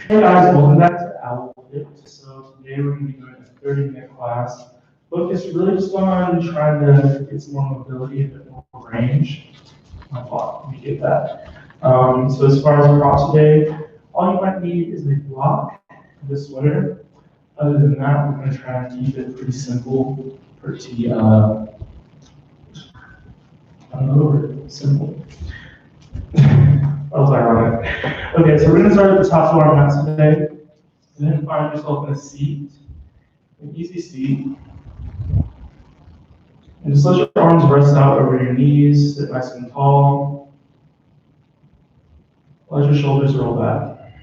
Hey guys, welcome back to OwlFit. So today we're going to be doing a 30-minute class focused really just on trying to get some more mobility, a bit more range. Let me get that. So as far as props today, all you might need is a block, this sweater. Other than that, we're going to try and keep it pretty simple, pretty, simple. That was ironic. Okay, so we're going to start at the top of our mat today. And then find yourself in a seat, an easy seat. And just let your arms rest out over your knees, sit nice and tall. Let your shoulders roll back.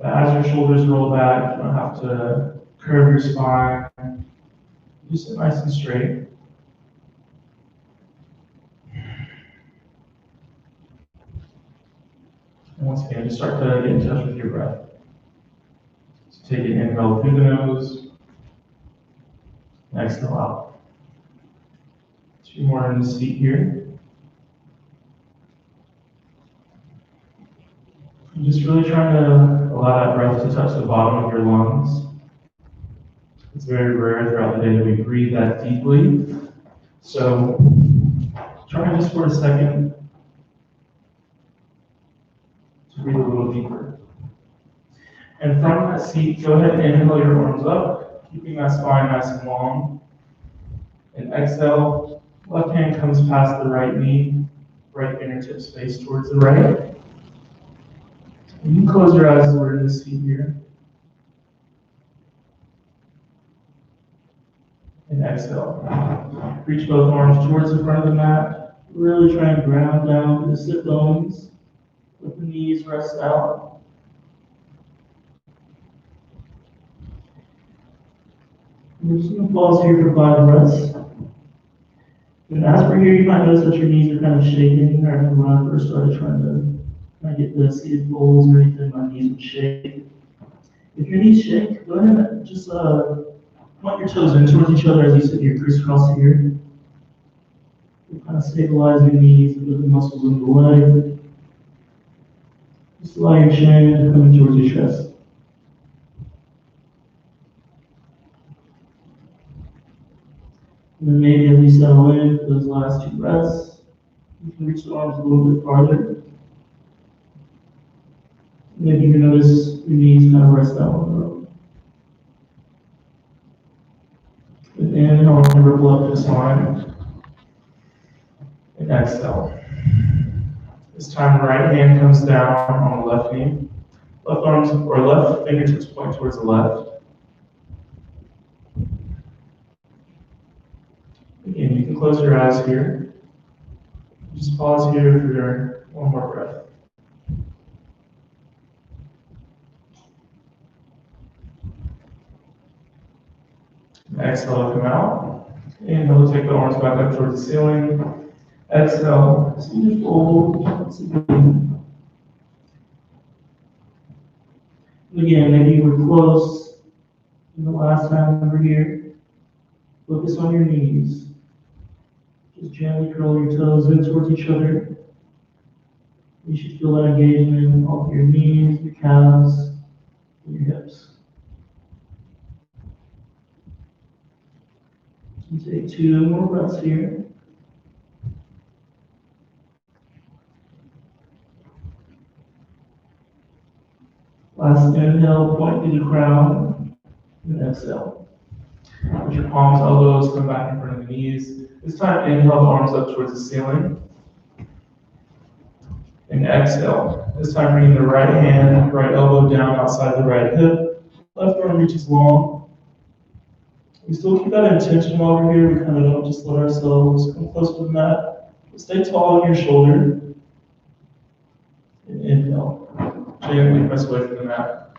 As your shoulders roll back, you don't have to curve your spine. Just sit nice and straight. And once again, just start to get in touch with your breath. So take an inhale through the nose, and exhale out. 2 more in the seat here. And just really trying to allow that breath to touch the bottom of your lungs. It's very rare throughout the day that we breathe that deeply. So try just for a second to breathe a little deeper. And from that seat, go ahead and inhale your arms up, keeping that spine nice and long. And exhale, left hand comes past the right knee, right fingertips face towards the right. And you can close your eyes as we're in this seat here. And exhale. Reach both arms towards the front of the mat. Really try and ground down to the sit bones. Let the knees rest out. We're just going to pause here for 5 breaths. And as we're here, you might notice that your knees are kind of shaking. I remember when I first started trying to get the seated folds or anything, my knees would shake. If your knees shake, go ahead and just point your toes in towards each other as you sit here crisscross here. You'll kind of stabilize your knees and move the muscles in the leg. Just allow your chin to come towards your chest. And then maybe as you settle in for those last 2 breaths, you can reach the arms a little bit farther. Maybe you can notice your knees kind of rest out on the road. And inhale, and ripple up to spine. And exhale. This time the right hand comes down on the left knee. Left arms or left fingertips point towards the left. Again, you can close your eyes here. Just pause here for 1 more breath. Exhale, come out. Inhale, take the arms back up towards the ceiling. Exhale, so you just fold. Again, maybe you were close in the last time over here. Focus on your knees. Just gently curl your toes in towards each other. You should feel that engagement in all of your knees, your calves, and your hips. And take 2 more breaths here. Last inhale, point to the crown, and exhale. Let your palms, elbows come back in front of the knees. This time, inhale the arms up towards the ceiling. And exhale. This time, bringing the right hand, right elbow down outside the right hip. Left arm reaches long. We still keep that intention while we're here. We kind of don't just let ourselves come close to the mat. Stay tall on your shoulder. And inhale. Gently press away from the mat.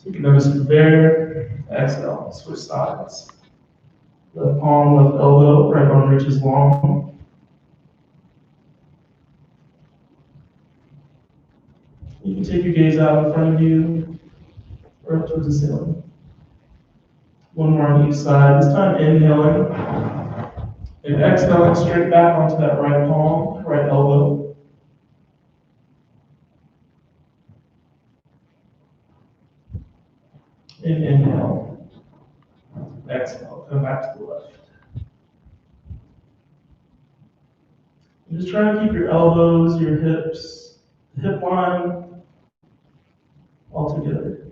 Take a notice of there. Exhale. Switch sides. Left palm, left elbow, right arm reaches long. You can take your gaze out in front of you, or up towards the ceiling. 1 more on each side. This time inhaling. And exhaling straight back onto that right palm, right elbow. And inhale. Exhale. Come back to the left. And just try to keep your elbows, your hips, the hip line all together.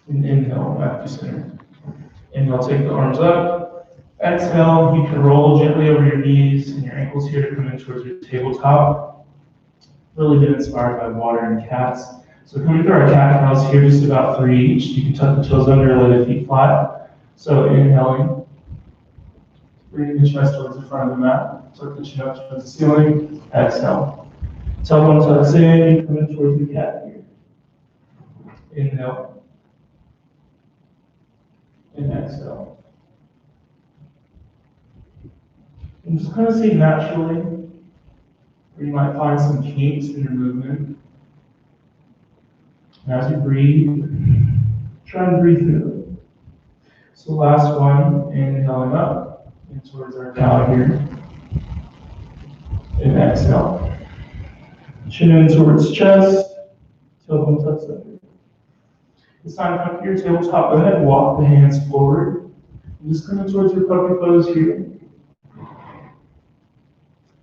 And inhale, back to center. Inhale, take the arms up. Exhale, you can roll gently over your knees and your ankles here to come in towards your tabletop. Really get inspired by water and cats. So coming to our cat cows here, just about 3 each. You can tuck the toes under, lay the feet flat. So inhaling, bringing the chest towards the front of the mat. Tuck the chin up towards the ceiling. Exhale. Tailbone tucks in, you come in towards the cat here. Inhale. And exhale. And just kind of see naturally where you might find some kinks in your movement. And as you breathe, try and breathe through it. So last one, inhaling up and towards our cow here. And exhale. Chin in towards chest, tailbone tucks under. This time, come to your tabletop. Go ahead and walk the hands forward. And just come in towards your puppy pose here.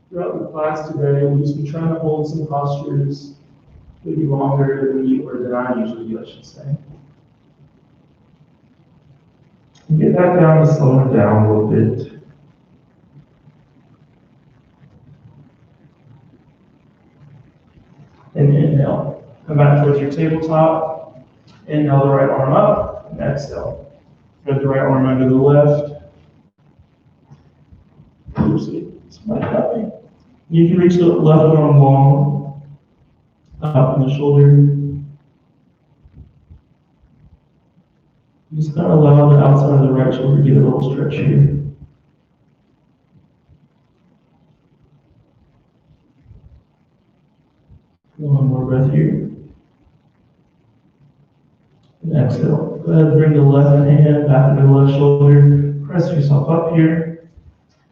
Throughout the class today, we'll just be trying to hold some postures maybe longer than you or than I usually do, I should say. And get back down to slowing down a little bit. And inhale. Come back towards your tabletop. Inhale the right arm up, and exhale. Thread the right arm under the left. It's my copy. You can reach the left arm long, up in the shoulder. Just kind of allow the outside of the right shoulder to get a little stretch here. One more breath here. And exhale. Go ahead and bring the left hand back into the left shoulder. Press yourself up here.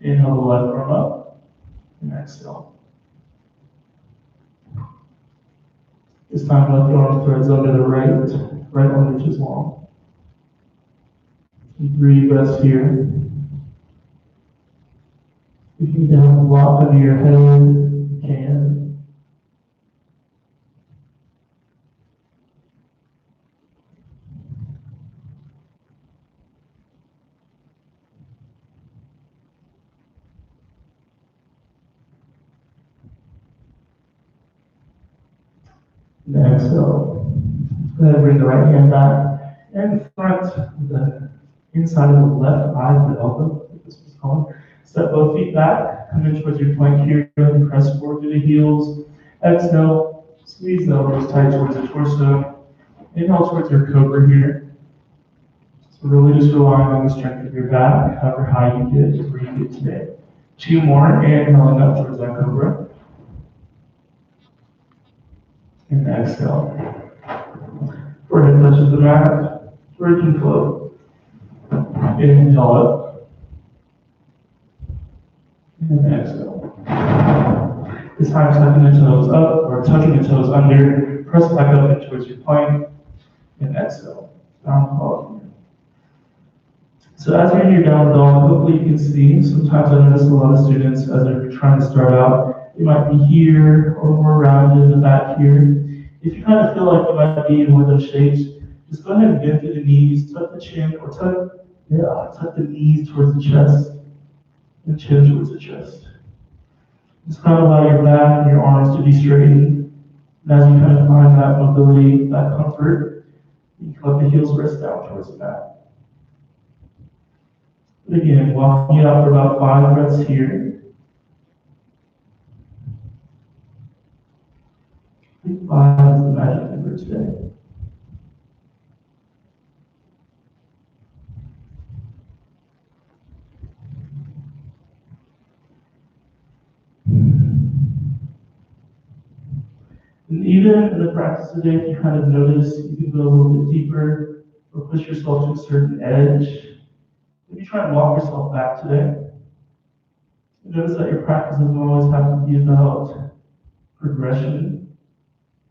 Inhale the left arm up. And exhale. This time left arm threads under the right arm reaches long. And 3 breaths here. If you can have a block under your head, you can. And exhale. Go ahead and bring the right hand back in front of the inside of the left eye of the elbow, like this was called. Step both feet back, come in towards your plank here, and press forward through the heels. Exhale, squeeze the elbows tight towards the torso. Inhale towards your cobra here. So really just relying on the strength of your back, however high you get, where you get today. 2 more, inhaling up towards that cobra. And exhale. Forehead touches the mat, virgin flow. Inhale up. And exhale. This time tucking the toes up or tucking the toes under. Press back up and towards your plank. And exhale. Down dog here. So as you're in your down dog, hopefully you can see, sometimes I notice a lot of students as they're trying to start out, they might be here or more rounded in the back here. If you kind of feel like you might be in one of those shapes, just go ahead and bend through the knees, tuck the chin, or tuck the knees towards the chest, and chin towards the chest. Just kind of allow your back and your arms to be straightened. And as you kind of find that mobility, that comfort, you can let the heels rest down towards the mat. But again, walking it out for about 5 breaths here. I think 5 is the magic number today. And even in the practice today, if you kind of notice, you can go a little bit deeper or push yourself to a certain edge. Maybe try and walk yourself back today. Notice that your practice doesn't always have to be about progression.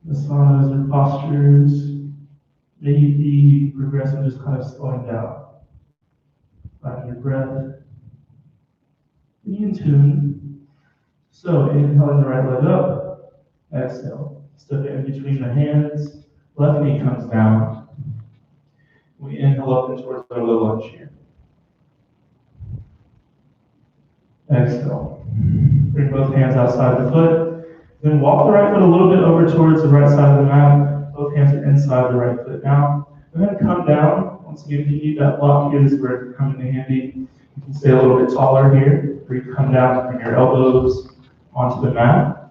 Asanas or postures, maybe progressive, just kind of slowing down. Finding your breath, being in tune. So inhaling the right leg up, exhale. Step in between the hands, left knee comes down. We inhale up and towards our low lunge here. Exhale. Bring both hands outside the foot. Then walk the right foot a little bit over towards the right side of the mat. Both hands are inside the right foot now. Go ahead and come down. Once again, if you need that block here, this is where it comes in handy. You can stay a little bit taller here, or you come down, bring your elbows onto the mat.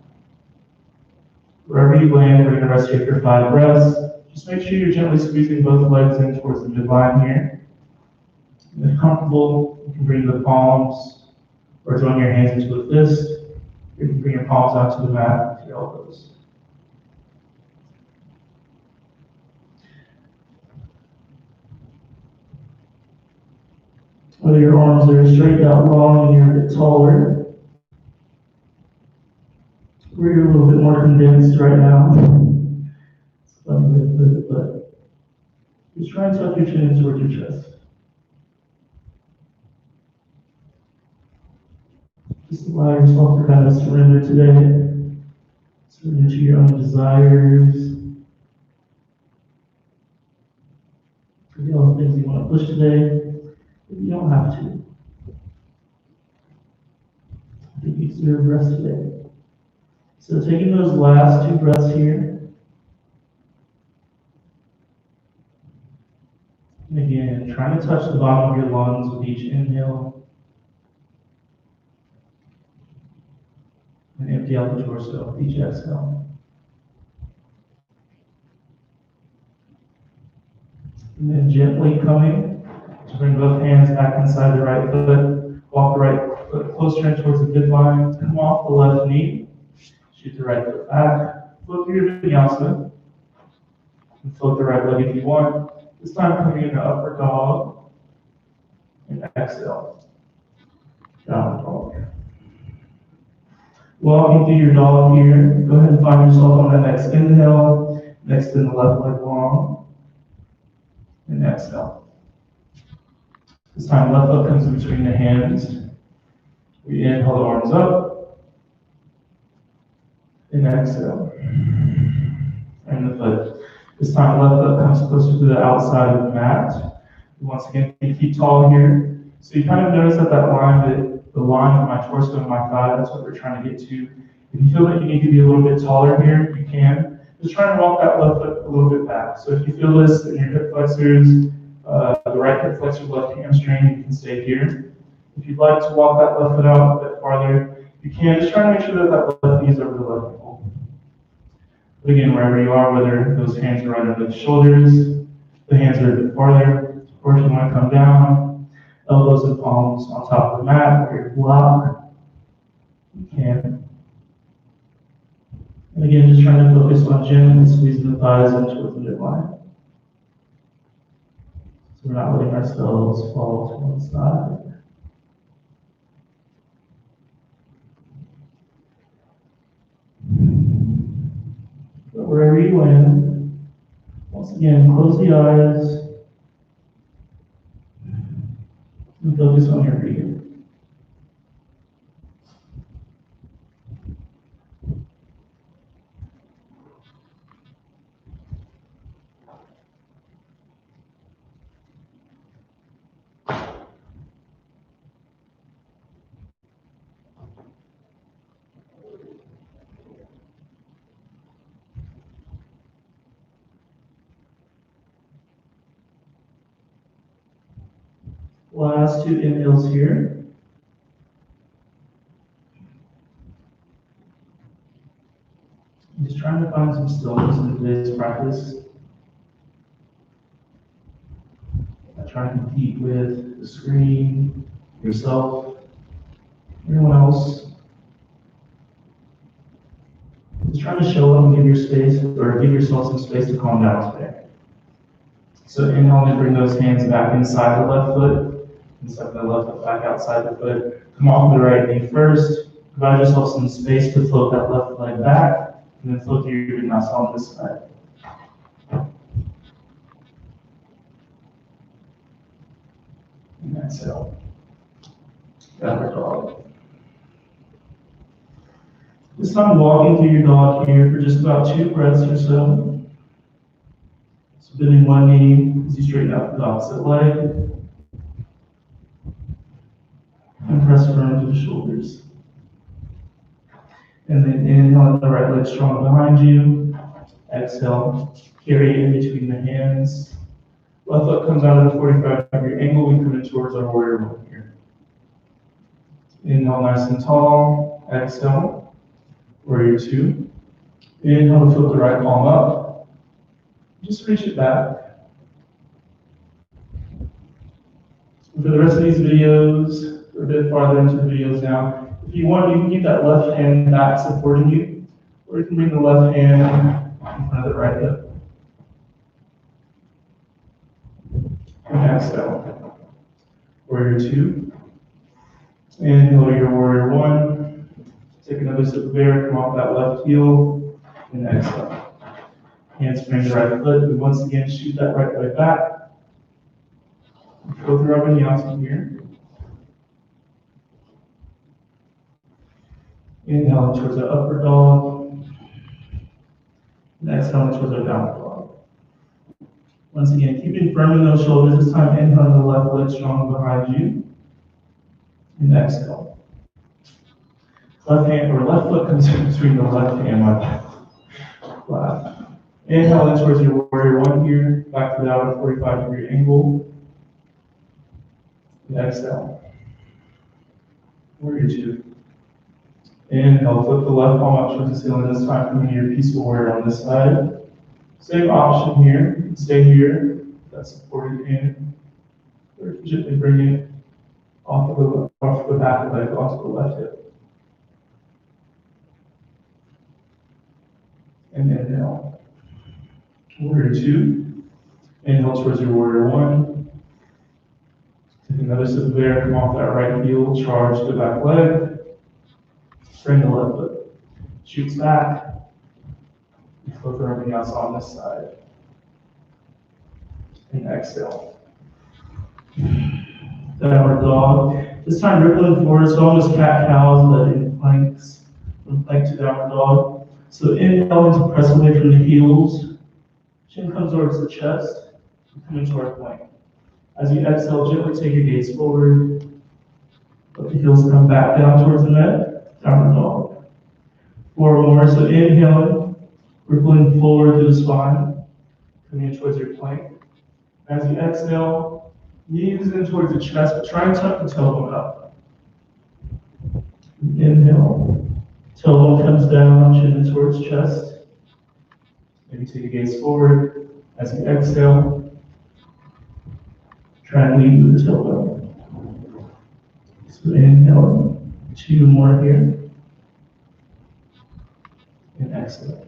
Wherever you land, we're going to rest here for 5 breaths. Just make sure you're gently squeezing both legs in towards the midline here. If comfortable, you can bring the palms or join your hands into a fist. You can bring your palms out to the mat with your elbows. Whether your arms are straight out long and you're a bit taller, or you're a little bit more condensed right now. It's a fun way to put it, but just try and tuck your chin in towards your chest. Just allow yourself to kind of surrender today. Surrender to your own desires. Forget all the things you want to push today, but you don't have to. I think you deserve rest today. So taking those last 2 breaths here. And again, trying to touch the bottom of your lungs with each inhale. And empty out the torso with each exhale. And then gently coming to bring both hands back inside the right foot. Walk the right foot closer in towards the midline. Come off the left knee. Shoot the right foot back. Float through your vinyasa. And float the right leg if you want. This time coming into upper dog. And exhale. Downward dog. Walking through your dog here. Go ahead and find yourself on that next inhale. Extend the left leg long. And exhale. This time left foot comes in between the hands. We inhale the arms up. And exhale. And the foot. This time left foot comes closer to the outside of the mat. Once again, keep tall here. So you kind of notice that line, the line of my torso and my thigh, that's what we're trying to get to. If you feel like you need to be a little bit taller here, you can. Just try and walk that left foot a little bit back. So if you feel this in your hip flexors, the right hip flexor, left hamstring, you can stay here. If you'd like to walk that left foot out a bit farther, you can. Just try to make sure that left knee is over the left ankle. But again, wherever you are, whether those hands are right under the shoulders, the hands are a bit farther, or if you want to come down, elbows and palms on top of the mat, or your block, you can. And again, just trying to focus on gently squeezing the thighs in towards the midline. So we're not letting ourselves fall to one side. But wherever you land, once again, close the eyes and focus on your breathing. Last 2 inhales here. Just trying to find some stillness in today's practice. Not trying to compete with the screen, yourself, anyone else. Just trying to show up and give your space, or give yourself some space to calm down today. So inhale and bring those hands back inside the left foot, inside the left foot back outside the foot. Come off the right knee first. Provide yourself some space to float that left leg back. And then float through your vinyasa on this side. And exhale. Downward dog. This time walking through your dog here for just about 2 breaths or so. So bending one knee as you straighten out the opposite leg. And press firm to the shoulders. And then inhale, the right leg strong behind you. Exhale, carry it in between the hands. Left foot comes out at a 45-degree angle. We come in towards our warrior one here. Inhale, nice and tall. Exhale, warrior 2. Inhale to flip the right palm up. Just reach it back. For the rest of these videos, we're a bit farther into the videos now. If you want, you can keep that left hand back supporting you, or you can bring the left hand in front of the right hip. And exhale. Warrior 2. Inhale your warrior 1. Take another sip of air, come off that left heel, and exhale. Hands frame the right foot, and once again shoot that right leg back. Go through our vinyasa here. Inhale towards our upward dog. And exhale towards our downward dog. Once again, keeping firm in those shoulders. This time, inhale the left leg strong behind you. And exhale. Left hand or left foot comes in between the left hand and my flat. Inhale in towards your warrior 1 here. Back to that 45-degree angle. And exhale. Warrior 2. Inhale, flip the left palm up towards the ceiling. This time, coming to your peaceful warrior on this side. Same option here. You can stay here. That supported hand. Or gently bring it off the back leg, off the left hip. And inhale. Warrior 2. Inhale towards your warrior 1. Take another sip of air, come off that right heel, charge the back leg. Bring the left foot. Shoots back. Flip everything else on this side. And exhale. Downward dog. This time rippling forward, so almost cat cows, but in planks. From plank to downward dog. So inhale to press away from the heels. Chin comes towards the chest. Come into our plank. As you exhale, gently take your gaze forward. Let the heels come back down towards the neck. Downward dog. 4 more. So inhaling, rippling forward through the spine. Coming in towards your plank. As you exhale, knees in towards the chest, but try and tuck the tailbone up. Inhale. Tailbone comes down, chin in towards chest. Maybe take a gaze forward. As you exhale, try and lead with the tailbone. So inhale, 2 more here. And exhale.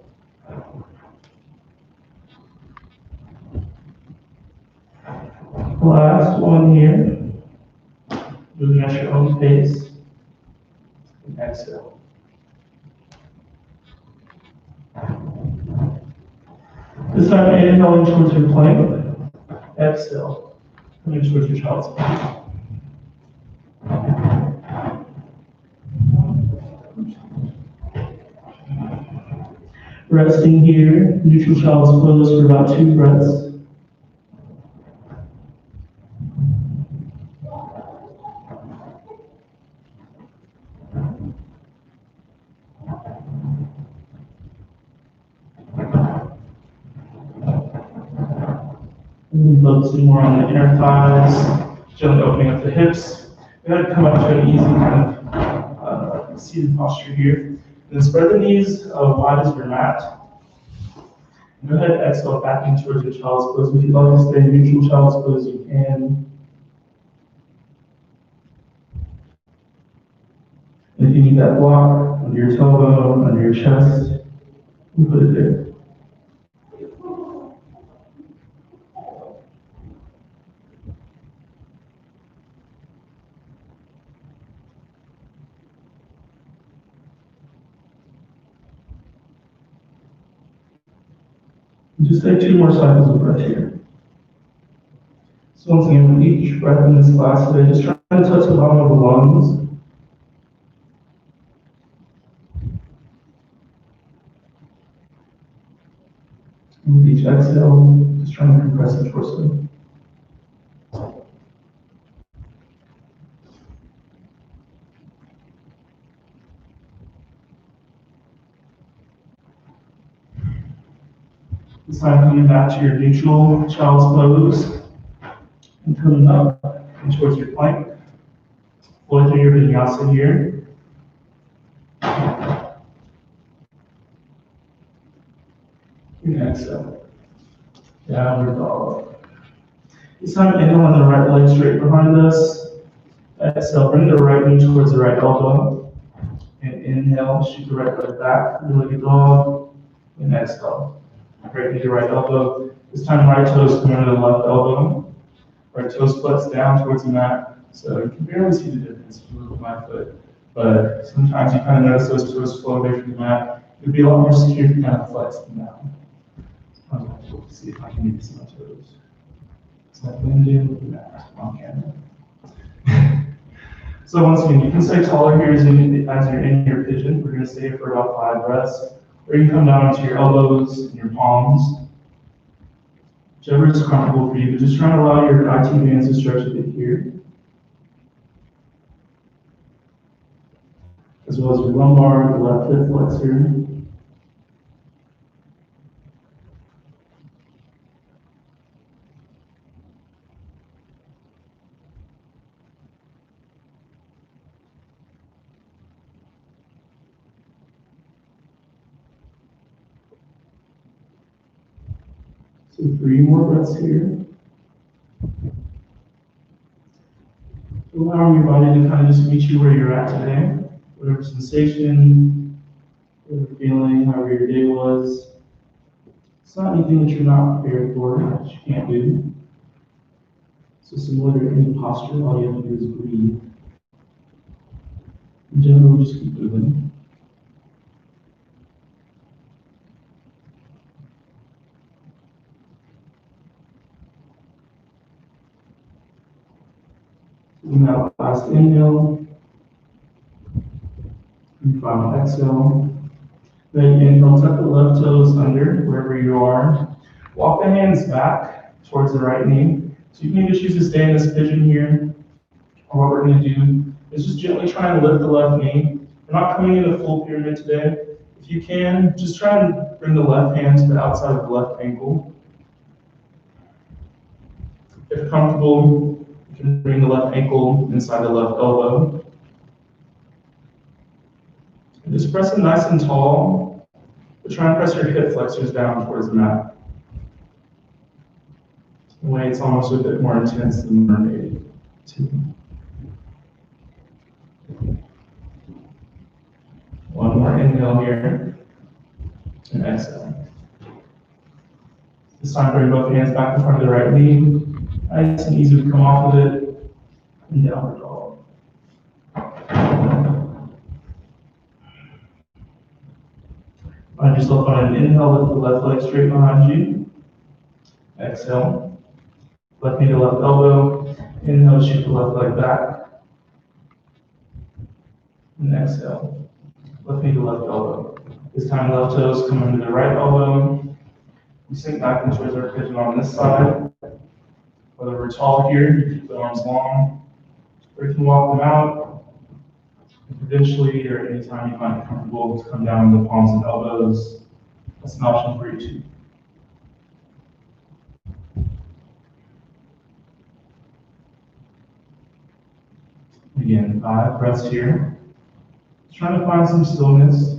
Last one here. Moving at your own pace. And exhale. This time, inhaling towards your plank. Exhale. Coming towards your child's pose. Resting here, neutral child's pose for about 2 breaths. Focusing more on the inner thighs, gently opening up the hips. Go ahead and come up to an easy kind of seated posture here. And then spread the knees wide as your mat. Go ahead and exhale back in towards your child's pose. If you'd like to stay in neutral child's pose, you can. If you need that block under your tailbone, under your chest, you put it there. Just take 2 more cycles of breath here. So once again, with each breath in this class today, just try to touch the bottom of the lungs. And with each exhale, just trying to compress the torso. This time coming back to your neutral child's pose and coming up and towards your plank. Flow through your vinyasa here. And exhale. Downward dog. This time inhale on the right leg straight behind us. Exhale, bring the right knee towards the right elbow. And inhale, shoot the right leg back, really good dog. And exhale. Right knee to right elbow. This time right toes come under the left elbow. Right toes flex down towards the mat. So you can barely see the difference if you move my foot. But sometimes you kind of notice those toes flow away from the mat. It would be a lot more secure if you kind of flex them down. Let's see if I can see my toes. So I blend in with the mat on camera. So once again, you can stay taller here as you're in your pigeon. We're going to stay here for about 5 breaths. Or you can come down onto your elbows and your palms. Whichever is comfortable for you, but just try to allow your IT bands to stretch a bit here. As well as your lumbar, your left hip flexor. So 3 more breaths here. Allowing your body to kind of just meet you where you're at today. Whatever sensation, whatever feeling, however your day was. It's not anything that you're not prepared for, that you can't do. So similar to any posture, all you have to do is breathe. In general, just keep moving. And that last inhale, and final exhale. Then inhale, tuck the left toes under wherever you are. Walk the hands back towards the right knee. So you can either choose to stay in this pigeon here, or what we're going to do is just gently try and lift the left knee. We're not coming in a full pyramid today. If you can, just try and bring the left hand to the outside of the left ankle. If comfortable, you can bring the left ankle inside the left elbow. And just press it nice and tall, but try and press your hip flexors down towards the mat. In a way, it's almost a bit more intense than mermaid. One more inhale here, and exhale. This time, bring both hands back in front of the right knee. Nice and easy to come off of it, and downward dog. Find yourself on an inhale, lift the left leg straight behind you. Exhale. Left knee to left elbow. Inhale, shoot the left leg back. And exhale. Left knee to left elbow. This time, left toes come under the right elbow. We sink back and towards our pigeon on this side. Whether we're tall here, you keep the arms long, or you can walk them out. And eventually, or anytime you find it comfortable, to come down with the palms and elbows. That's an option for you too. Again, 5 breaths here. Just trying to find some stillness.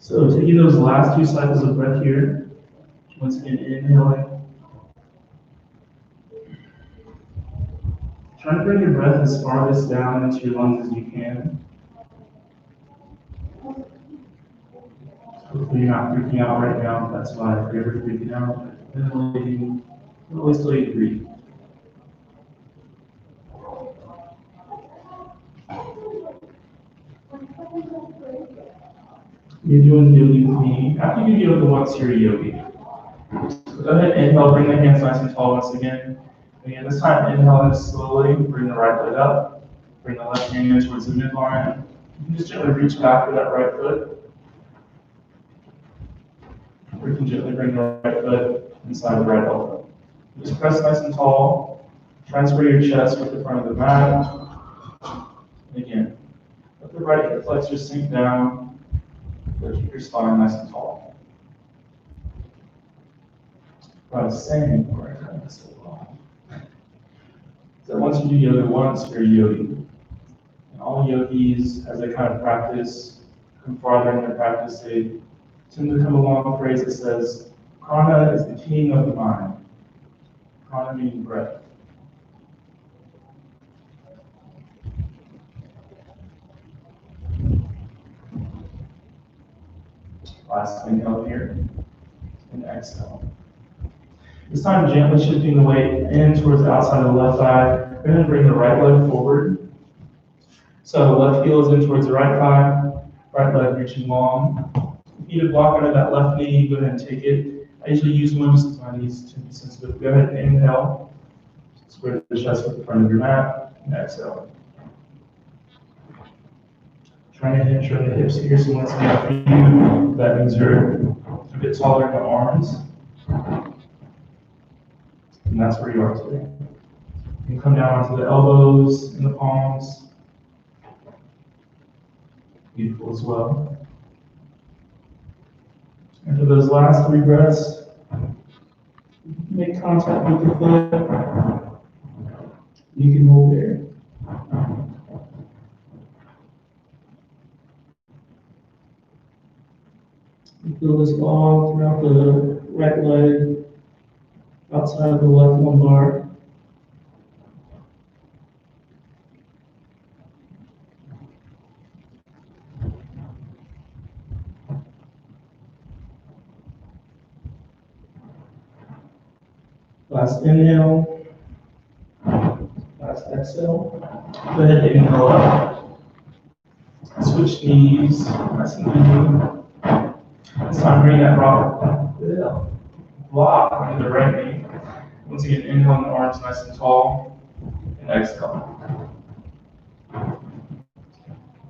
So taking those last two cycles of breath here, once again inhaling. Try to bring your breath as farthest down into your lungs as you can. Hopefully you're not freaking out right now. That's why if you're ever freaking out, ventilating, always till you breathe. You're doing yoga with me. After you do yoga once, you're a yogi. So go ahead and inhale, bring the hands nice and tall once again. Again, this time inhale in slowly, bring the right leg up, bring the left hand in towards the midline. You can just gently reach back for that right foot. Or you can gently bring the right foot inside the right elbow. Just press nice and tall. Try and square your chest with the front of the mat. And again, let the right hip flexor sink down. But keep your spine nice and tall. What I was saying before I cut this so long. So once you do yoga once, you're a yogi. And all yogis, as they kind of practice, come farther in their practice, they tend to come along a phrase that says, prana is the king of the mind. Prana meaning breath. Last inhale here, and exhale. This time, gently shifting the weight in towards the outside of the left thigh. We're going to bring the right leg forward. So left heel is in towards the right thigh, right leg reaching long. If you need to block under that left knee, go ahead and take it. I usually use one just because my knees tend to be sensitive. Go ahead and inhale. Square the chest with the front of your mat, and exhale. Trying to hinge the hips here, so once again, for you, that means you're a bit taller in the arms. And that's where you are today. You can come down onto the elbows and the palms. Beautiful as well. And for those last three breaths, make contact with your foot. You can hold there. You feel this all throughout the right leg, outside of the left lumbar. Last inhale, last exhale. Go ahead and inhale up. Switch knees, nice and easy. This time bring that block onto the right knee. Once again, inhale the arms nice and tall, and exhale.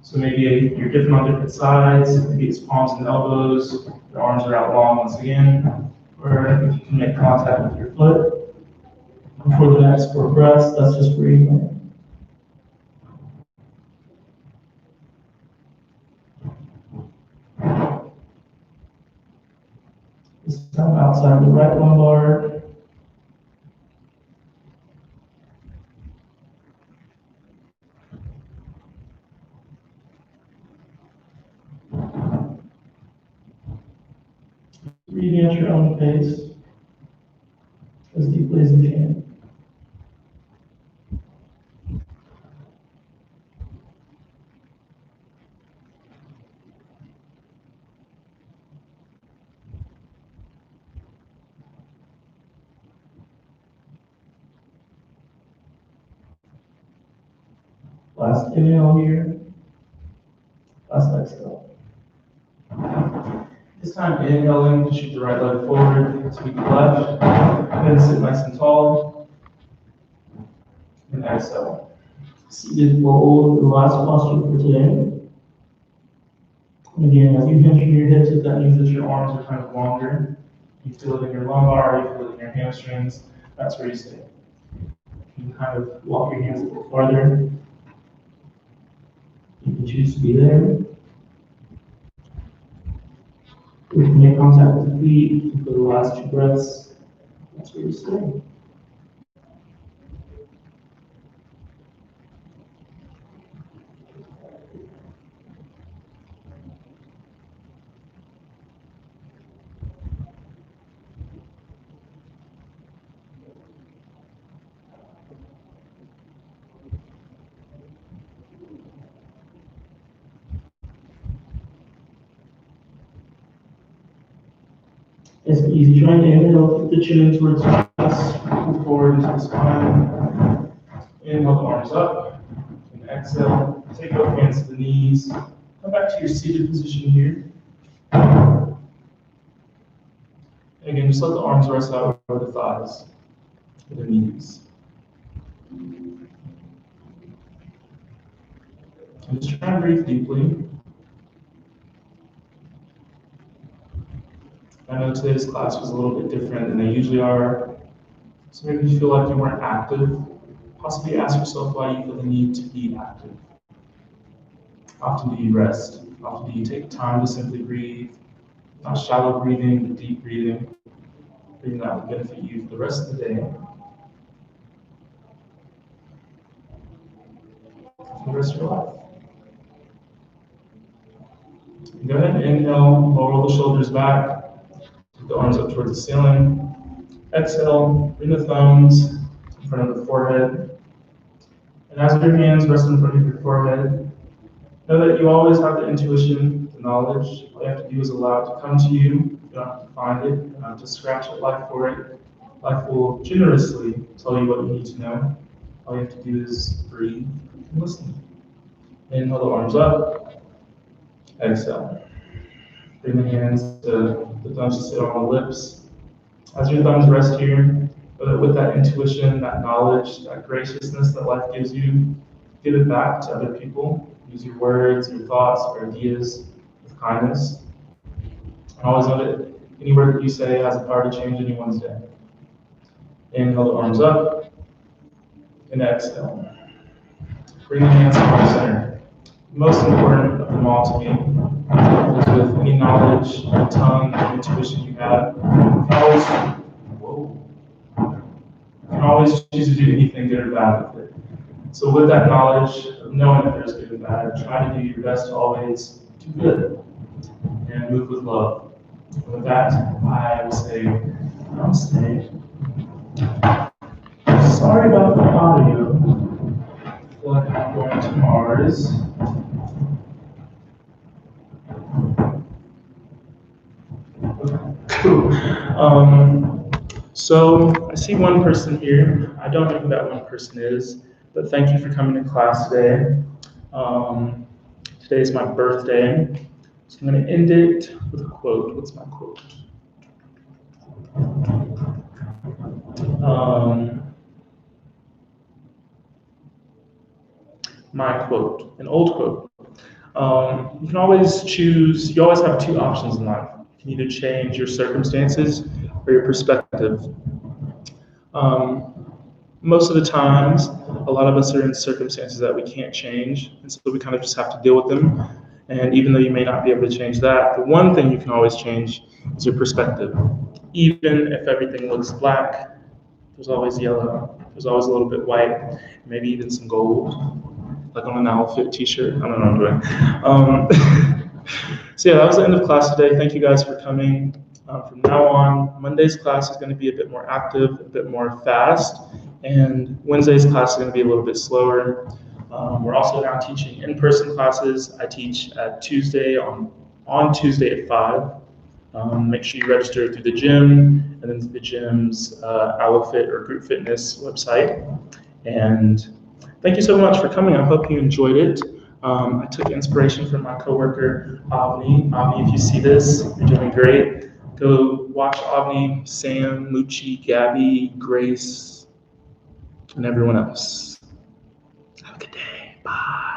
So maybe you're dipping on different sides, maybe it's palms and elbows, your arms are out long once again, or if you can make contact with your foot before the next 4 breaths, that's just breathing. This time outside the right lumbar. Breathing at your own pace, as deeply as you can. Last inhale here, last exhale. This time inhaling, shoot the right leg forward, sweep the left, then sit nice and tall, and exhale. Seated fold, the last posture for today. And again, as you hinge from your hips, if that means that your arms are kind of longer, you feel it in your lumbar, you feel it in your hamstrings, that's where you stay. You can kind of walk your hands a little farther. You can choose to be there. We can make contact with the feet for the last 2 breaths. That's where you stay. Nice and easy. Try and inhale, keep the chin in towards your chest, move forward into the spine. Inhale the arms up, and exhale. Take both hands to the knees. Come back to your seated position here. And again, just let the arms rest out over the thighs, or the knees. And just try and breathe deeply. I know today's class was a little bit different than they usually are, so maybe you feel like you weren't active. Possibly ask yourself why you feel the need to be active. How often do you rest? How often do you take time to simply breathe? Not shallow breathing, but deep breathing. Breathing that will benefit you for the rest of the day, for the rest of your life. Go ahead and inhale, lower the shoulders back, take the arms up towards the ceiling. Exhale, bring the thumbs in front of the forehead. And as your hands rest in front of your forehead, know that you always have the intuition, the knowledge. All you have to do is allow it to come to you. You don't have to find it, you don't have to scratch at life for it. Life will generously tell you what you need to know. All you have to do is breathe and listen. Inhale the arms up. Exhale. Bring the hands to the thumbs to sit on the lips. As your thumbs rest here, with that intuition, that knowledge, that graciousness that life gives you, give it back to other people. Use your words, your thoughts, your ideas with kindness. And always know that any word that you say has the power to change anyone's day. Inhale the arms up, and exhale. Bring the hands to the center. Most important of them all to me is with any knowledge, any tongue, any intuition you have, you can always choose to do anything good or bad with it. So with that knowledge of knowing that there's good and bad, try to do your best to always do good and move with love. And with that, I will say namaste. Sorry about the audio. I feel like I'm going to Mars. Cool. So I see one person here. I don't know who that one person is, but thank you for coming to class today. Today is my birthday, so I'm going to end it with a quote. What's my quote? My quote, an old quote. You can always choose, you always have two options in life. You can either change your circumstances or your perspective. Most of the times, a lot of us are in circumstances that we can't change, and so we kind of just have to deal with them. And even though you may not be able to change that, the one thing you can always change is your perspective. Even if everything looks black, there's always yellow, there's always a little bit white, maybe even some gold, like on an OwlFit t-shirt. I don't know what I'm doing. So yeah, that was the end of class today. Thank you guys for coming. From now on, Monday's class is going to be a bit more active, a bit more fast, and Wednesday's class is going to be a little bit slower. We're also now teaching in-person classes. I teach at Tuesday on Tuesday at 5. Make sure you register through the gym and then through the gym's OwlFit or group fitness website. And thank you so much for coming. I hope you enjoyed it. I took inspiration from my coworker, Avni. Avni, if you see this, you're doing great. Go watch Avni, Sam, Mucci, Gabby, Grace, and everyone else. Have a good day. Bye.